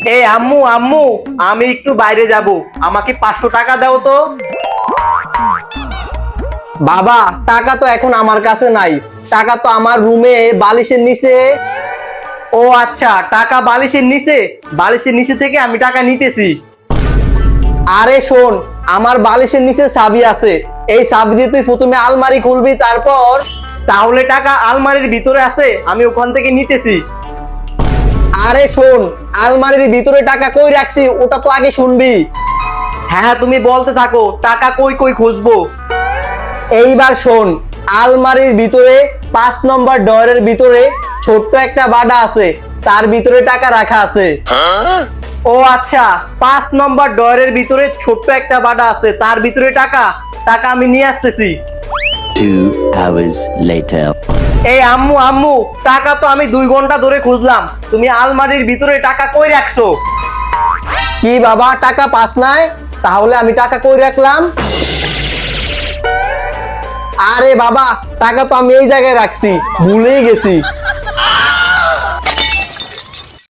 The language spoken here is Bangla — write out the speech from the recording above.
এই আম্মু আম্মু, আমি একটু বাইরে যাব, আমাকে 500 টাকা দাও তো। বাবা, টাকা তো এখন আমার কাছে নাই, টাকা তো আমার রুমে বালিশের নিচে। ও আচ্ছা, টাকা বালিশের নিচে, বালিশের নিচে থেকে আমি টাকা নিতেছি। আরে শোন, আমার বালিশের নিচে চাবি আছে, এই চাবি দিয়ে তুই প্রথমে আলমারি খুলবি, তারপর। তাহলে টাকা আলমারির ভিতরে আছে, আমি ওখান থেকে নিতেছি। আরে শোন, আলমারির ভিতরে টাকা কই রাখছি ওটা তো আগে শুনবি। হ্যাঁ, তুমি বলতে থাকো, টাকা কই কই খুঁজবো। এইবার শোন, আলমারির ভিতরে 5 নম্বর ডয়ারের ভিতরে ছোট্ট একটা বাডা আছে, তার ভিতরে টাকা রাখা আছে। ও আচ্ছা, 5 নম্বর ডয়ারের ভিতরে ছোট্ট একটা বাডা আছে, তার ভিতরে টাকা। টাকা আমি নিয়ে আসতেছি। 2 hours later. এই আম্মু আম্মু, টাকা তো আমি 2 ঘন্টা ধরে খুঁজলাম, তুমি আলমারির ভিতরে টাকা কই রাখছো? কি বাবা, টাকা পাস নাই? তাহলে আমি টাকা কই রাখলাম? আরে বাবা, টাকা তো আমি এই জায়গায় রাখছি, ভুলেই গেছি।